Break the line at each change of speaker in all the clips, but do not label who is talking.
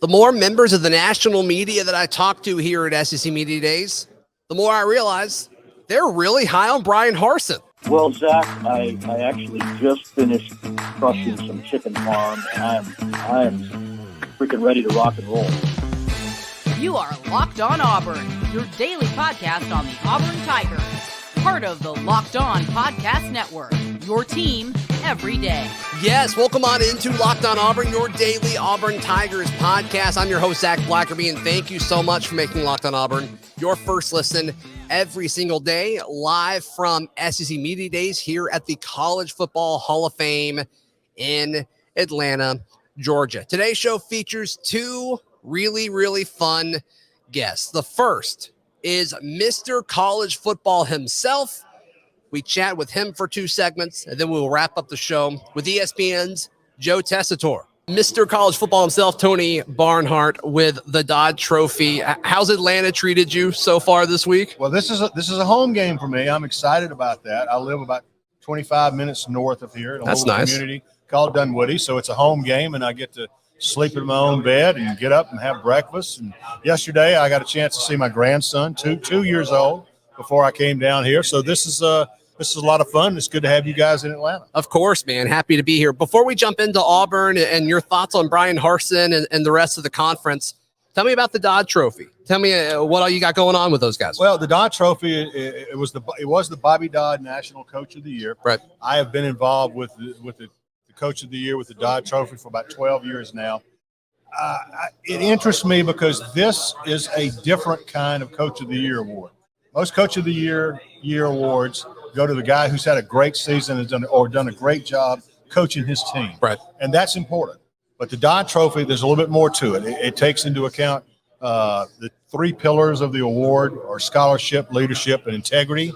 The more members of the national media that I talk to here at SEC Media Days, the more I realize they're really high on Bryan Harsin.
Well, Zach, I actually just finished crushing some chicken farm, and I am freaking ready to rock and roll.
You are Locked On Auburn, your daily podcast on the Auburn Tigers. Part of the Locked On Podcast Network, your team every day.
Yes, welcome on into Locked On Auburn, your daily Auburn Tigers podcast. I'm your host, Zach Blackerby, and thank you so much for making Locked On Auburn your first listen every single day, live from SEC Media Days here at the College Football Hall of Fame in Atlanta, Georgia. Today's show features two really fun guests. The first is Mr. College Football himself. We chat with him for 2 segments, and then we'll wrap up the show with ESPN's Joe Tessitore. Mr. College Football himself, Tony Barnhart, with the Dodd Trophy. How's Atlanta treated you so far this week?
Well, this is a home game for me. I'm excited about that. I live about 25 minutes north of here in a
That's
little
nice.
community called Dunwoody, so it's a home game, and I get to sleep in my own bed and get up and have breakfast. And yesterday, I got a chance to see my grandson, two years old, before I came down here. So this is a lot of fun. It's good to have you guys in Atlanta.
Of course, man. Happy to be here. Before we jump into Auburn and your thoughts on Bryan Harsin and the rest of the conference, tell me about the Dodd Trophy. Tell me what all you got going on with those guys.
Well, the Dodd Trophy, it was the Bobby Dodd National Coach of the Year.
Right.
I have been involved with the Coach of the Year with the Dodd Trophy for about 12 years now. It interests me because this is a different kind of Coach of the Year award. Most Coach of the Year awards go to the guy who's had a great season and done a great job coaching his team.
Right.
And that's important. But the Dodd Trophy, there's a little bit more to it. It takes into account the 3 pillars of the award are scholarship, leadership, and integrity.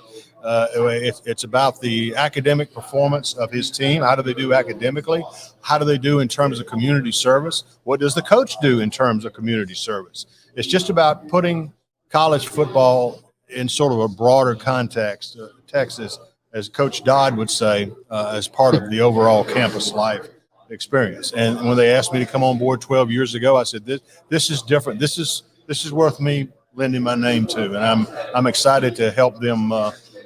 It's about the academic performance of his team. How do they do academically? How do they do in terms of community service? What does the coach do in terms of community service? It's just about putting college football in sort of a broader context, Texas, as Coach Dodd would say, as part of the overall campus life experience. And when they asked me to come on board 12 years ago, I said, this is different. This is worth me lending my name to, and I'm excited to help them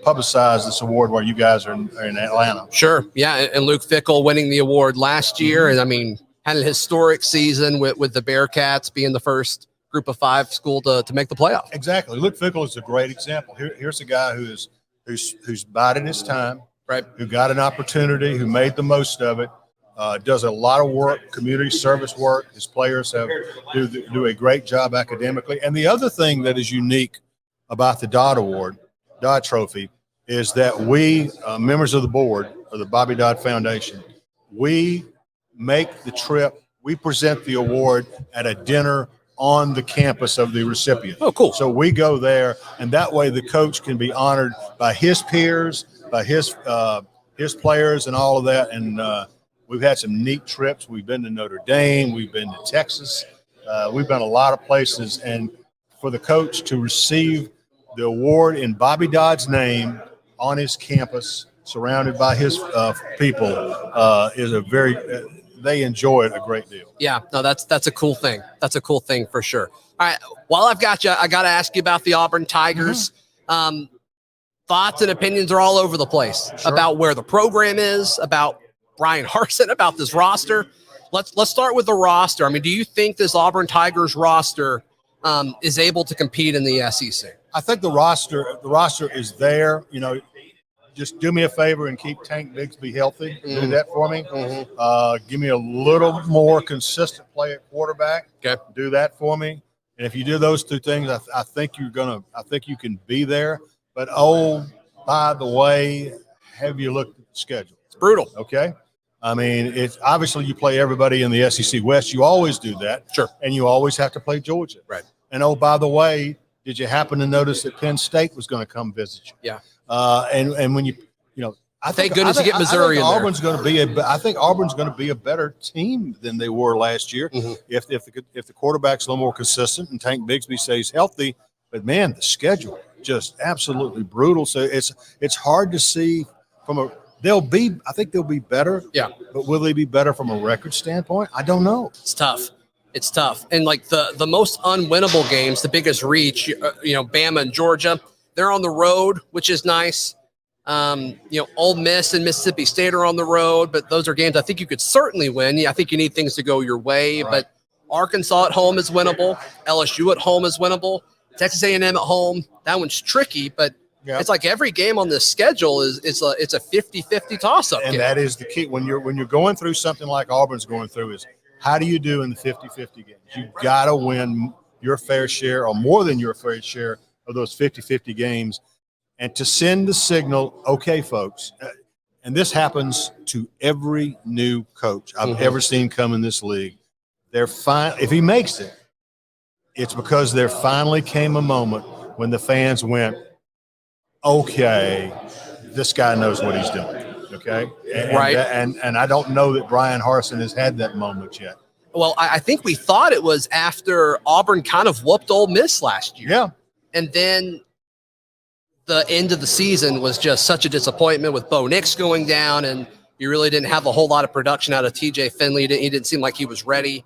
publicize this award while you guys are in Atlanta.
Sure. Yeah. And Luke Fickell winning the award last year. And I mean, had a historic season with the Bearcats being the first group of 5 school to make the playoff.
Exactly. Luke Fickell is a great example. Here's a guy who's bided his time,
right?
Who got an opportunity, who made the most of it, does a lot of work, community service work. His players do a great job academically. And the other thing that is unique about the Dodd Trophy, is that we, members of the board of the Bobby Dodd Foundation, we make the trip, we present the award at a dinner on the campus of the recipient.
Oh, cool.
So we go there, and that way the coach can be honored by his peers, by his players and all of that. And we've had some neat trips. We've been to Notre Dame. We've been to Texas. We've been a lot of places. And for the coach to receive the award in Bobby Dodd's name on his campus, surrounded by his people, is a very they enjoy it a great deal.
Yeah, no, that's a cool thing. That's a cool thing for sure. All right, while I've got you, I got to ask you about the Auburn Tigers. Mm-hmm. Thoughts and opinions are all over the place about where the program is, about Bryan Harsin, about this roster. Let's start with the roster. I mean, do you think this Auburn Tigers roster is able to compete in the SEC?
I think the roster is there. You know, just do me a favor and keep Tank Bigsby healthy. Mm-hmm. Do that for me. Mm-hmm. Give me a little more consistent play at quarterback.
Okay.
Do that for me. And if you do those 2 things, I think you can be there. But by the way, have you looked at the schedule?
It's brutal.
Okay. I mean, it's obviously you play everybody in the SEC West. You always do that.
Sure. And
you always have to play Georgia.
Right.
And by the way, did you happen to notice that Penn State was going to come visit you?
Yeah.
And when you
thank goodness you get Missouri in there.
Auburn's going to be I think Auburn's going to be a better team than they were last year. Mm-hmm. If the quarterback's a little more consistent and Tank Bigsby stays healthy. But man, the schedule just absolutely brutal. So it's hard to see I think they'll be better.
Yeah.
But will they be better from a record standpoint? I don't know.
It's tough. It's tough. And like the most unwinnable games, the biggest reach, Bama and Georgia, they're on the road, which is nice. Ole Miss and Mississippi State are on the road, but those are games I think you could certainly win. I think you need things to go your way,
Right.
but Arkansas at home is winnable. LSU at home is winnable. Texas A&M at home, that one's tricky, but
Yep.
it's like every game on this schedule it's a 50-50 toss-up
And
game.
that is the key. When you're going through something like Auburn's going through is how do you do in the 50-50 games? You got to win your fair share or more than your fair share of those 50-50 games. And to send the signal, okay, folks, and this happens to every new coach I've ever seen come in this league. They're fine. If he makes it, it's because there finally came a moment when the fans went, okay, this guy knows what he's doing. Okay.
Right.
And I don't know that Bryan Harsin has had that moment yet.
Well, I think we thought it was after Auburn kind of whooped Ole Miss last year.
Yeah.
And then the end of the season was just such a disappointment with Bo Nix going down, and you really didn't have a whole lot of production out of TJ Finley. He didn't seem like he was ready.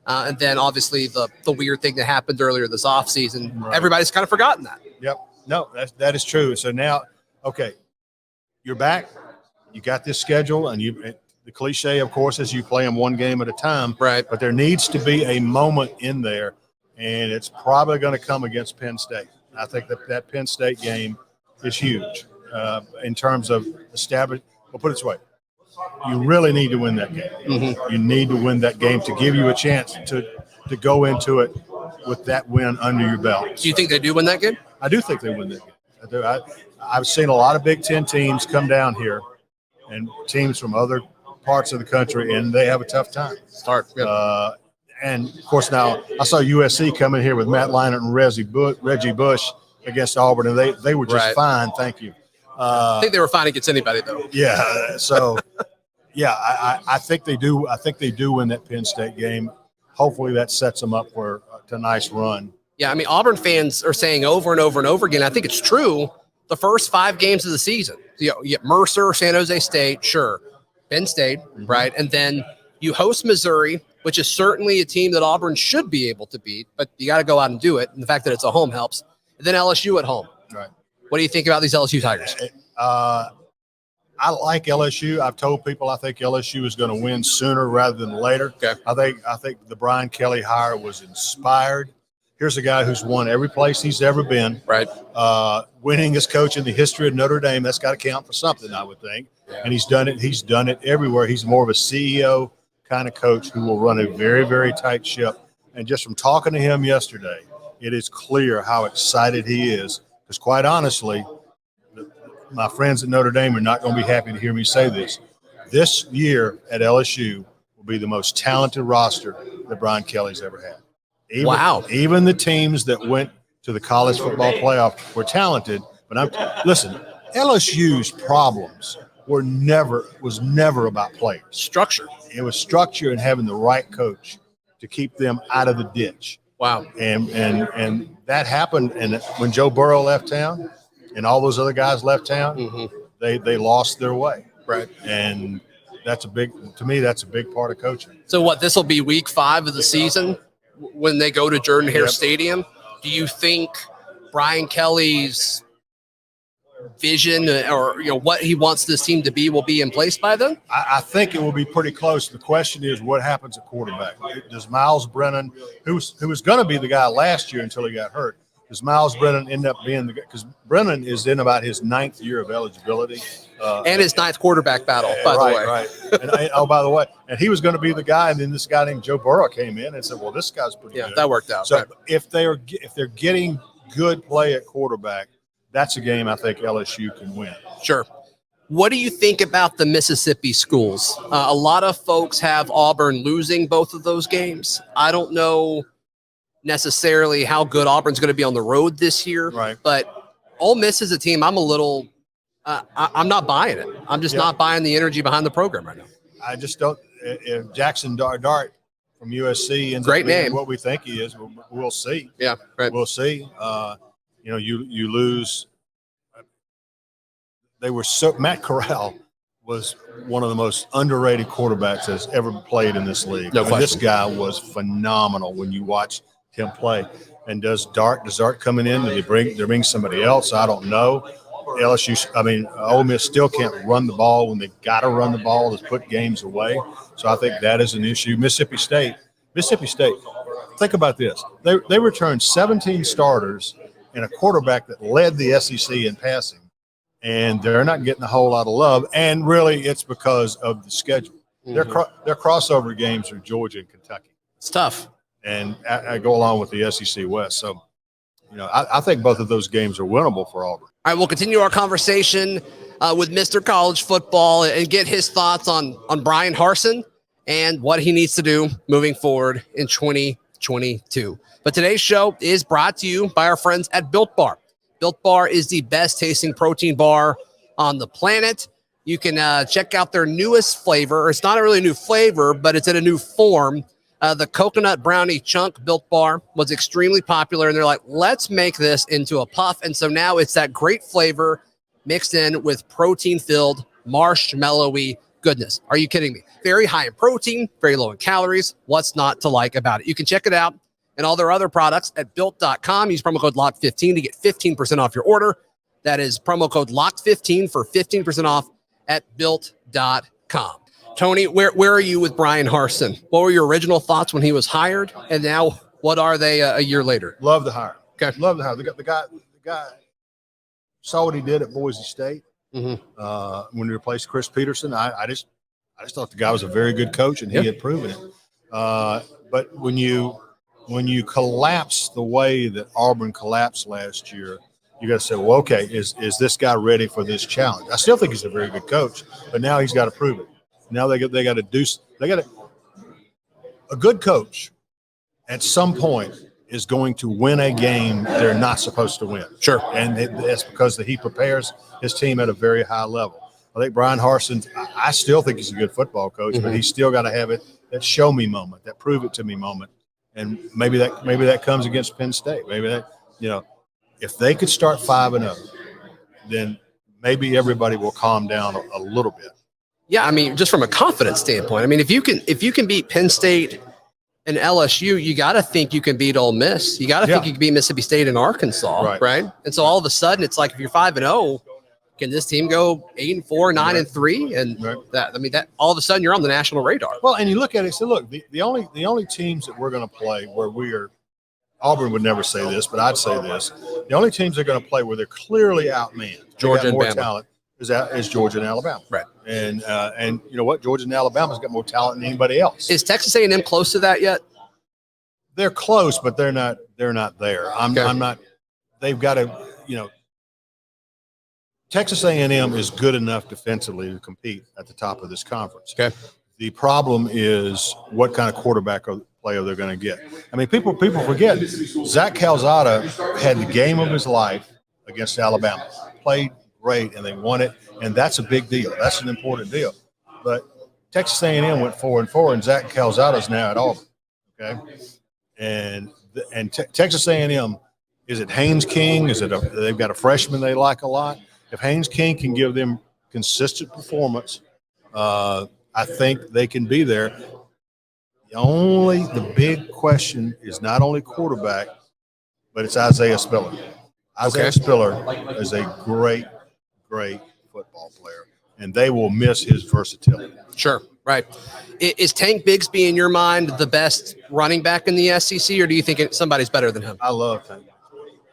And then obviously the weird thing that happened earlier this offseason,
Right.
Everybody's kind of forgotten that.
Yep. No, that is true. So now, okay, you're back. You got this schedule, and the cliche, of course, is you play them one game at a time.
Right.
But there needs to be a moment in there, and it's probably going to come against Penn State. I think that Penn State game is huge in terms of establishing. Well, put it this way. You really need to win that game. You need to win that game to give you a chance to go into it with that win under your belt.
Do you think they do win that game?
I do think they win that game. I do. I've seen a lot of Big Ten teams come down here and teams from other parts of the country, and they have a tough time. And, of course, now I saw USC come in here with Matt Leinart and Reggie Bush against Auburn, and they were just
Right.
fine. Thank you.
I think they were fine against anybody, though.
Yeah. So, yeah, I think they do. I think they do win that Penn State game. Hopefully that sets them up for a nice run.
Yeah, I mean, Auburn fans are saying over and over and over again, I think it's true, the first 5 games of the season. You get Mercer, San Jose State, sure, Penn State, right? And then you host Missouri, which is certainly a team that Auburn should be able to beat, but you got to go out and do it. And the fact that it's a home helps. And then LSU at home.
Right.
What do you think about these LSU Tigers?
I like LSU. I've told people I think LSU is going to win sooner rather than later.
Okay.
I think the Brian Kelly hire was inspired. Here's a guy who's won every place he's ever been.
Right.
Winningest coach in the history of Notre Dame. That's got to count for something, I would think. Yeah. And he's done it. He's done it everywhere. He's more of a CEO kind of coach who will run a very, very tight ship. And just from talking to him yesterday, it is clear how excited he is. Because quite honestly, my friends at Notre Dame are not going to be happy to hear me say this. This year at LSU will be the most talented roster that Brian Kelly's ever had. Even the teams that went to the college football playoff were talented. But listen, LSU's problems was never about players.
Structure.
It was structure and having the right coach to keep them out of the ditch.
Wow.
And that happened. And when Joe Burrow left town and all those other guys left town, they lost their way.
Right.
And that's a big part of coaching.
So what, this will be week 5 of the season when they go to Jordan-Hare Stadium. Do you think Brian Kelly's vision or what he wants this team to be will be in place by then?
I think it will be pretty close. The question is what happens at quarterback. Does Miles Brennan, who was going to be the guy last year until he got hurt, does Miles Brennan end up being the guy? Because Brennan is in about his 9th year of eligibility.
And his 9th quarterback battle, by the way.
Right. And by the way, and he was going to be the guy, and then this guy named Joe Burrow came in and said, well, this guy's pretty good.
Yeah, that worked out.
So
right.
if they're getting good play at quarterback, that's a game I think LSU can win.
Sure. What do you think about the Mississippi schools? A lot of folks have Auburn losing both of those games. I don't know necessarily how good Auburn's going to be on the road this year.
Right.
But Ole Miss is a team I'm a little I'm not buying it. I'm just not buying the energy behind the program right now.
I just don't. If Jackson Dart from USC ends
Great
up being
name.
what we think he is, we'll see.
Yeah, right.
We'll see. You lose. They were so Matt Corral was one of the most underrated quarterbacks that's ever played in this league.
No question.
This guy was phenomenal when you watch him play. And does Dart coming in? Do they bring somebody else? I don't know. Ole Miss still can't run the ball when they got to run the ball to put games away. So I think that is an issue. Mississippi State. Think about this. They returned 17 starters and a quarterback that led the SEC in passing. And they're not getting a whole lot of love, and really it's because of the schedule. Mm-hmm. Their crossover games are Georgia and Kentucky.
It's tough.
And I go along with the SEC West. So, I think both of those games are winnable for Auburn.
All right, we'll continue our conversation with Mr. College Football and get his thoughts on Bryan Harsin and what he needs to do moving forward in 2022. But today's show is brought to you by our friends at Built Bar. Built Bar is the best tasting protein bar on the planet. You can check out their newest flavor. It's not really a new flavor, but it's in a new form. The coconut brownie chunk Built Bar was extremely popular, and they're like, let's make this into a puff. And so now it's that great flavor mixed in with protein-filled, marshmallowy goodness. Are you kidding me? Very high in protein, very low in calories. What's not to like about it? You can check it out and all their other products at Built.com. Use promo code LOCKED15 to get 15% off your order. That is promo code LOCKED15 for 15% off at Built.com. Tony, where are you with Bryan Harsin? What were your original thoughts when he was hired? And now what are they a year later?
Love the hire.
Okay.
Love the hire. The guy saw what he did at Boise State when he replaced Chris Peterson. I just thought the guy was a very good coach, and he had proven it. But when you collapse the way that Auburn collapsed last year, you got to say, well, okay, is this guy ready for this challenge? I still think he's a very good coach, but now he's got to prove it. Now a good coach at some point is going to win a game they're not supposed to win.
Sure.
And that's because he prepares his team at a very high level. I think Bryan Harsin, I still think he's a good football coach, but he's still got to have that show me moment, that prove it to me moment. And maybe that comes against Penn State. Maybe that, if they could start 5-0, then maybe everybody will calm down a little bit.
Yeah, I mean, just from a confidence standpoint, I mean, if you can beat Penn State and LSU, you got to think you can beat Ole Miss. You got to think you can beat Mississippi State and Arkansas, right? And so all of a sudden, it's like if you're 5-0, can this team go 8-4, 9-3, and that all of a sudden you're on the national radar?
Well, and you look at it, so look, the only teams that we're going to play where we are, Auburn would never say this, but I'd say this: the only teams they're going to play where they're clearly outmanned,
Georgia and
more
Bama.
talent, is Georgia and Alabama,
right?
And you know what? Georgia and Alabama's got more talent than anybody else.
Is Texas A&M close to that yet?
They're close, but they're not there. I'm not. They've got to, Texas A&M is good enough defensively to compete at the top of this conference.
Okay.
The problem is what kind of quarterback player they're going to get. I mean, people forget Zach Calzada had the game of his life against Alabama. Played great, and they won it, and that's a big deal. That's an important deal. But Texas A&M went 4-4, and Zach Calzada's now at Auburn. Okay, and Texas A&M, is it Haynes King? They've got a freshman they like a lot? If Haynes King can give them consistent performance, I think they can be there. The big question is not only quarterback, but it's Isaiah Spiller. Isaiah Spiller is a great football player, and they will miss his versatility.
Sure, right. Is Tank Bigsby, in your mind, the best running back in the SEC, or do you think somebody's better than him?
I love Tank.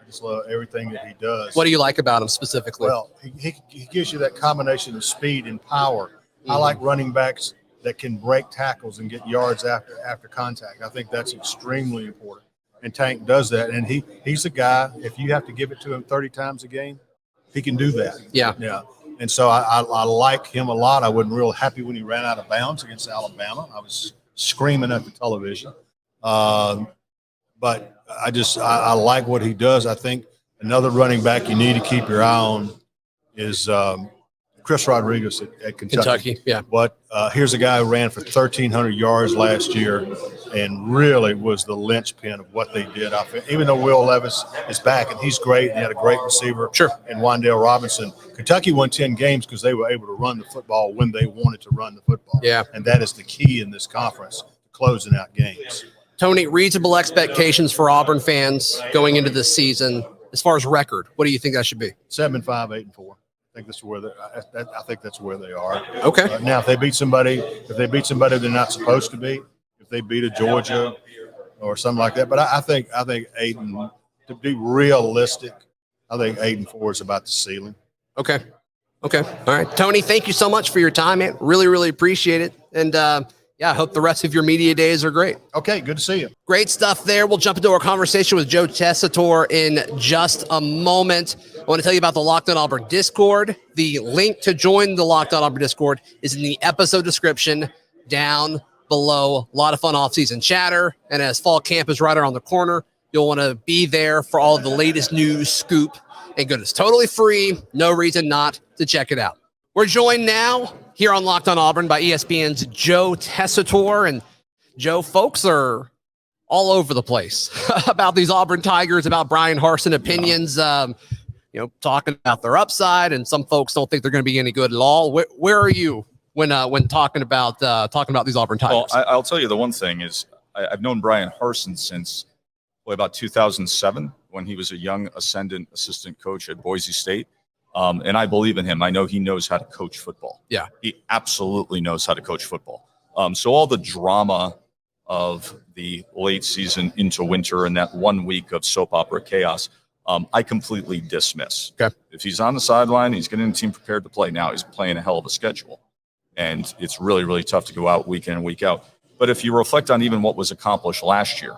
I just love everything that he does.
What do you like about him specifically?
Well, he gives you that combination of speed and power. I like running backs that can break tackles and get yards after contact. I think that's extremely important. And Tank does that. And he's a guy, if you have to give it to him 30 times a game, he can do that.
Yeah.
And so I like him a lot. I wasn't real happy when he ran out of bounds against Alabama. I was screaming at the television. But I like what he does. I think another running back you need to keep your eye on is Chris Rodriguez at Kentucky.
Yeah.
But here's a guy who ran for 1,300 yards last year and really was the linchpin of what they did. Even though Will Levis is back and he's great and he had a great receiver in Wan'Dale Robinson, Kentucky won 10 games because they were able to run the football when they wanted to run the football.
Yeah.
And that is the key in this conference, closing out games.
Tony, reasonable expectations for Auburn fans going into this season as far as record. What do you think that should be?
7-5, 8-4. I think that's where I think that's where they are.
Okay.
Now, if they beat somebody they're not supposed to beat, if they beat a Georgia or something like that, but I think 8 and to be realistic, I think 8-4 is about the ceiling.
Okay. All right, Tony. Thank you so much for your time, man. Really, really appreciate it. And I hope the rest of your media days are great.
Okay, good to see you.
Great stuff there. We'll jump into our conversation with Joe Tessitore in just a moment. I want to tell you about the Locked On Auburn Discord. The link to join the Locked On Auburn Discord is in the episode description down below. A lot of fun offseason chatter. And as fall camp is right around the corner, you'll want to be there for all of the latest news, scoop, and good. It's totally free. No reason not to check it out. We're joined now here on Locked On Auburn by ESPN's Joe Tessitore. And Joe, folks are all over the place about these Auburn Tigers, about Bryan Harsin opinions, talking about their upside. And some folks don't think they're going to be any good at all. Where are you when talking about these Auburn Tigers?
Well, I'll tell you the one thing is I've known Bryan Harsin since about 2007 when he was a young ascendant assistant coach at Boise State. And I believe in him. I know he knows how to coach football. Yeah. He absolutely knows how to coach football. So all the drama of the late season into winter and that 1 week of soap opera chaos, I completely dismiss. Okay. If he's on the sideline, he's getting the team prepared to play. Now he's playing a hell of a schedule. And it's really, really tough to go out week in and week out. But if you reflect on even what was accomplished last year,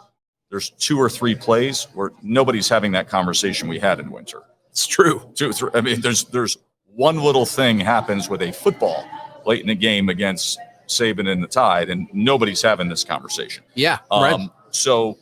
there's 2 or 3 plays where nobody's having that conversation we had in winter.
It's true.
2, 3. I mean, there's one little thing happens with a football late in the game against Saban and the Tide, and nobody's having this conversation.
Yeah. Right.
So,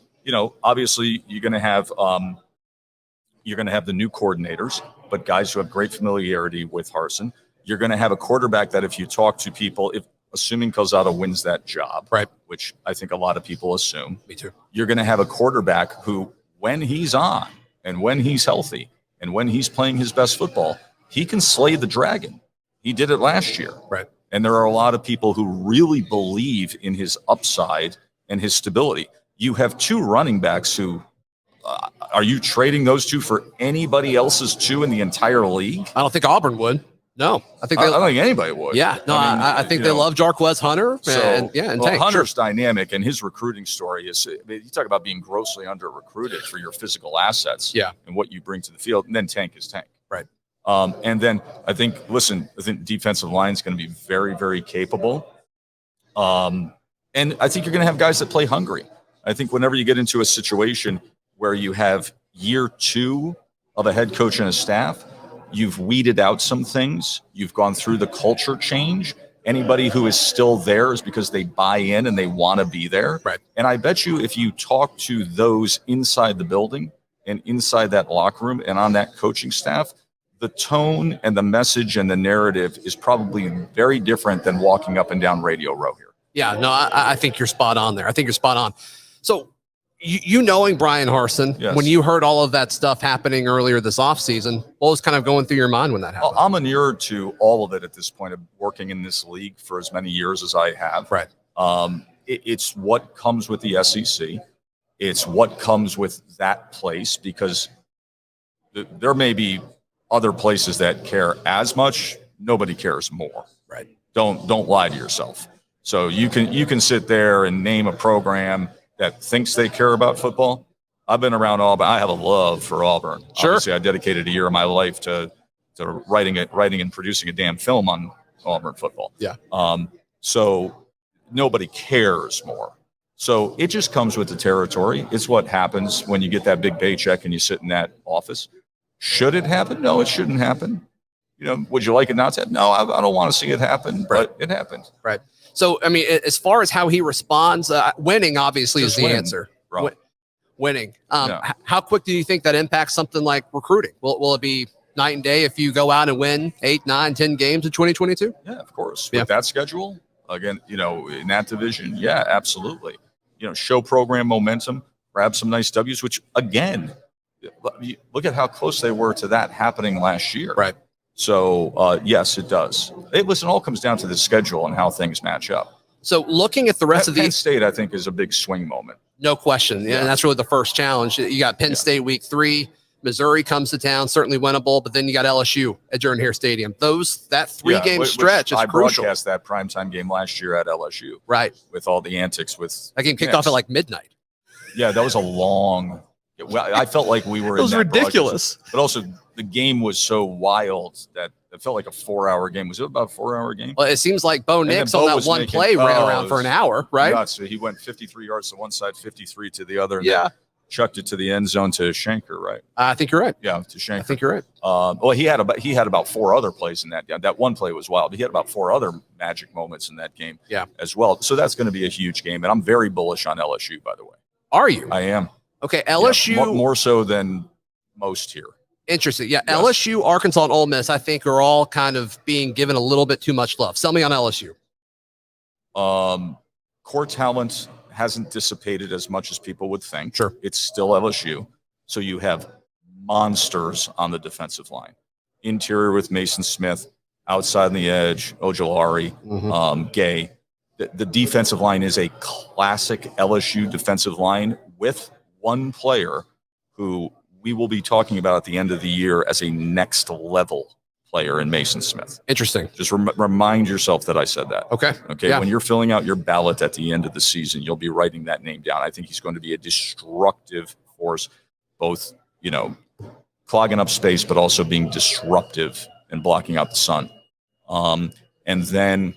obviously you're going to have the new coordinators, but guys who have great familiarity with Harsin. You're going to have a quarterback that if you talk to people, assuming Calzada wins that job, right, which I think a lot of people assume.
Me too.
You're going to have a quarterback who, when he's on and when he's healthy and when he's playing his best football, he can slay the dragon. He did it last year.
Right.
And there are a lot of people who really believe in his upside and his stability. You have 2 running backs who are you trading those 2 for anybody else's 2 in the entire league?
I don't think Auburn would. No,
I don't think anybody would.
Yeah, no, I think they love Jarquez Hunter. And Tank.
Hunter's dynamic, and his recruiting story is. You talk about being grossly under recruited for your physical assets, and what you bring to the field, and then Tank is Tank,
right?
And then I think defensive line is going to be very, very capable, and I think you're going to have guys that play hungry. I think whenever you get into a situation where you have year 2 of a head coach and a staff, you've weeded out some things. You've gone through the culture change. Anybody who is still there is because they buy in and they want to be there.
Right.
And I bet you if you talk to those inside the building and inside that locker room and on that coaching staff, the tone and the message and the narrative is probably very different than walking up and down Radio Row here.
Yeah, no, I think you're spot on there. I think you're spot on. So you knowing Bryan Harsin,
yes,
when you heard all of that stuff happening earlier this offseason, what was kind of going through your mind when that happened?
I'm inured to all of it at this point of working in this league for as many years as I have.
Right.
It's what comes with the SEC. It's what comes with that place, because there may be other places that care as much. Nobody cares more.
Right.
Don't lie to yourself. So you can sit there and name a program that thinks they care about football. I've been around Auburn. I have a love for Auburn.
Sure.
Obviously, I dedicated a year of my life to writing and producing a damn film on Auburn football.
Yeah.
So nobody cares more. So it just comes with the territory. It's what happens when you get that big paycheck and you sit in that office. Should it happen? No, it shouldn't happen. Would you like it not to happen? No, I don't want to see it happen, but it happened.
Right. So, as far as how he responds, winning obviously
just
is the answer.
Bro.
Winning. How quick do you think that impacts something like recruiting? Will it be night and day if you go out and win 8, 9, 10 games in 2022?
Yeah, of course.
Yeah.
With that schedule, again, in that division, yeah, absolutely. Show program momentum, grab some nice W's, which, again, look at how close they were to that happening last year.
Right.
So, yes, it does. Listen, it all comes down to the schedule and how things match up.
So looking at the rest of
Penn
these,
State, I think, is a big swing moment.
no question. Yeah. And that's really the first challenge. You got Penn State week 3. Missouri comes to town, certainly winnable, but then you got LSU at Jordan Hare Stadium. That 3-game stretch is
I
crucial.
broadcast that primetime game last year at LSU.
Right.
With all the antics with
that game kicked off at like midnight.
Yeah, that was a long. I felt like we were.
It was ridiculous.
But also, the game was so wild that it felt like a 4-hour game. Was it about a 4-hour game?
Well, it seems like Bo Nix on that one play ran around for an hour, right?
Yeah, so he went 53 yards to one side, 53 to the other. And
yeah.
Chucked it to the end zone to Shanker, right?
I think you're right.
Yeah, to Shanker.
I think you're right.
Well, he had about 4 other plays in that. Yeah, that one play was wild. He had about 4 other magic moments in that game.
Yeah.
As well. So that's going to be a huge game, and I'm very bullish on LSU. By the way,
are you?
I am.
Okay, LSU
more so than most here.
Interesting. Yeah, yes. LSU, Arkansas, and Ole Miss, I think, are all kind of being given a little bit too much love. Sell me on LSU.
Core talent hasn't dissipated as much as people would think.
Sure.
It's still LSU. So you have monsters on the defensive line. Interior with Mason Smith, outside on the edge, Ojolari, Gay. The defensive line is a classic LSU defensive line with one player who we will be talking about at the end of the year as a next level player in Mason Smith.
Interesting.
Just remind yourself that I said that.
Okay.
Yeah. When you're filling out your ballot at the end of the season, you'll be writing that name down. I think he's going to be a destructive force, both, clogging up space, but also being disruptive and blocking out the sun. And then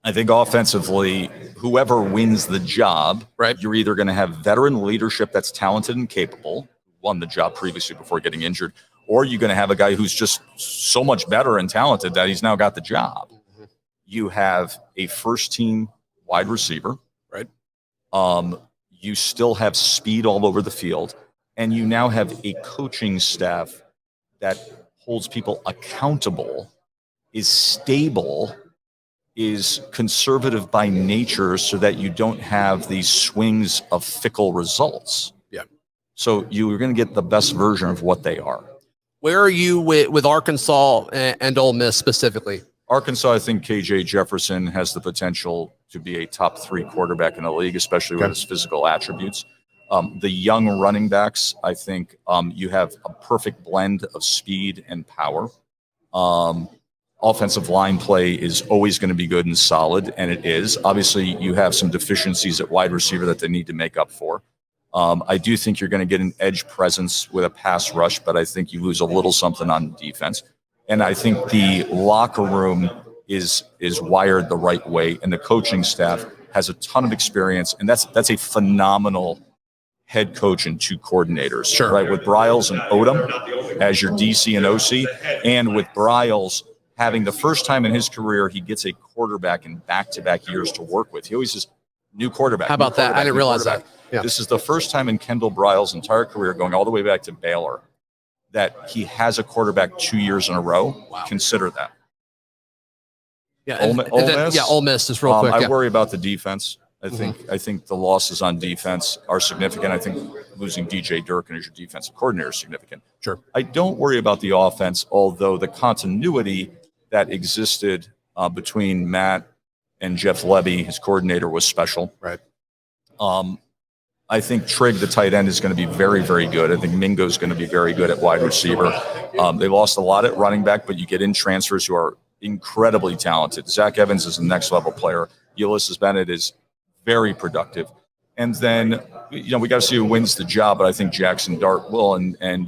I think offensively, whoever wins the job,
right,
you're either going to have veteran leadership that's talented and capable, won the job previously before getting injured, or you're going to have a guy who's just so much better and talented that he's now got the job. You have a first-team wide receiver.
Right.
You still have speed all over the field, and you now have a coaching staff that holds people accountable, is stable, is conservative by nature so that you don't have these swings of fickle results.
Yeah.
So you're going to get the best version of what they are.
Where are you with Arkansas and Ole Miss specifically?
Arkansas, I think KJ Jefferson has the potential to be a top 3 quarterback in the league, especially with his physical attributes. The young running backs, I think you have a perfect blend of speed and power. Offensive line play is always going to be good and solid, and it is. Obviously, you have some deficiencies at wide receiver that they need to make up for. I do think you're going to get an edge presence with a pass rush, but I think you lose a little something on defense. And I think the locker room is wired the right way, and the coaching staff has a ton of experience, and that's a phenomenal head coach and 2 coordinators.
Sure.
Right, with Bryles and Odom as your DC and OC, and with Bryles having the first time in his career he gets a quarterback in back-to-back years to work with. He always says new quarterback.
How about that? I didn't realize that. Yeah.
This is the first time in Kendall Bryles' entire career, going all the way back to Baylor, that he has a quarterback 2 years in a row.
Wow.
Consider that.
Yeah,
Ole Miss.
Yeah, Ole Miss is real quick.
I worry about the defense. I think the losses on defense are significant. I think losing DJ Durkin as your defensive coordinator is significant.
Sure.
I don't worry about the offense, although the continuity that existed between Matt and Jeff Levy, his coordinator, was special.
Right.
I think Trigg, the tight end, is going to be very, very good. I think Mingo is going to be very good at wide receiver. They lost a lot at running back, but you get in transfers who are incredibly talented. Zach Evans is a next-level player. Ulysses Bennett is very productive. And then, we got to see who wins the job, but I think Jackson Dart will, and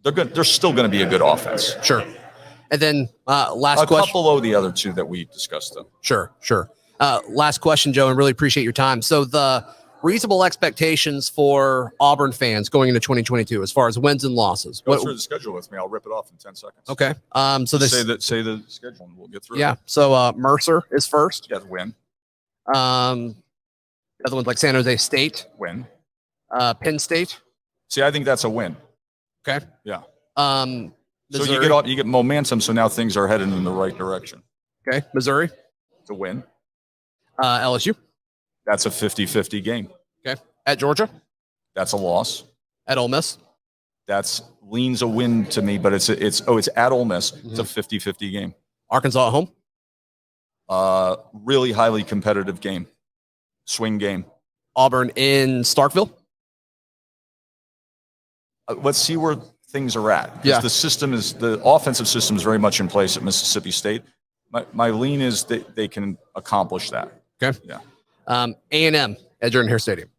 they're still going to be a good offense.
Sure. And then last question.
A couple below the other 2 that we discussed, though.
Sure. Last question, Joe, and really appreciate your time. So the reasonable expectations for Auburn fans going into 2022 as far as wins and losses.
Go through the schedule with me. I'll rip it off in 10 seconds.
Okay. So this
say the schedule and we'll get through.
Yeah. So Mercer is first.
Yeah, win.
The other one's like San Jose State.
Win.
Penn State.
See, I think that's a win.
Okay.
Yeah. So you get momentum. So now things are headed in the right direction.
Okay. Missouri.
To win.
LSU.
That's a 50-50 game.
Okay. At Georgia.
That's a loss.
At Ole Miss.
That's leans a win to me, but it's at Ole Miss. It's a 50-50 game.
Arkansas at home.
Really highly competitive game. Swing game.
Auburn in Starkville.
Let's see where things are at.
Yeah.
The offensive system is very much in place at Mississippi State. My lean is that they can accomplish that.
Okay.
Yeah.
A&M at Jordan-Hare Stadium.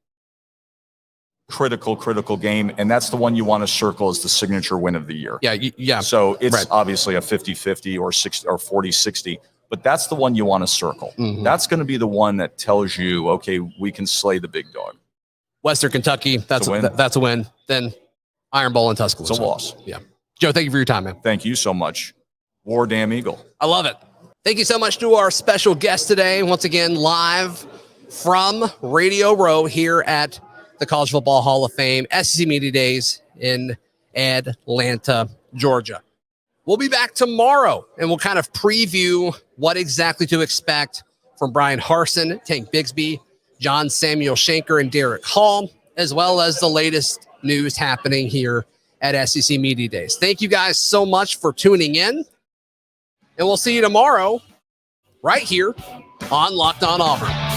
Critical game, and that's the one you want to circle as the signature win of the year.
Yeah.
So it's obviously a 50-50 or 40-60, but that's the one you want to circle. That's going to be the one that tells you, okay, we can slay the big dog.
Western Kentucky, that's a win. Then Iron Bowl in Tuscaloosa.
It's a loss.
Yeah. Joe, thank you for your time, man.
Thank you so much. War damn Eagle.
I love it. Thank you so much to our special guest today. Once again, live from Radio Row here at the College Football Hall of Fame, SEC Media Days in Atlanta, Georgia. We'll be back tomorrow, and we'll kind of preview what exactly to expect from Bryan Harsin, Tank Bigsby, John Samuel Shanker, and Derek Hall, as well as the latest news happening here at SEC Media Days. Thank you guys so much for tuning in, and we'll see you tomorrow right here on Locked On Auburn.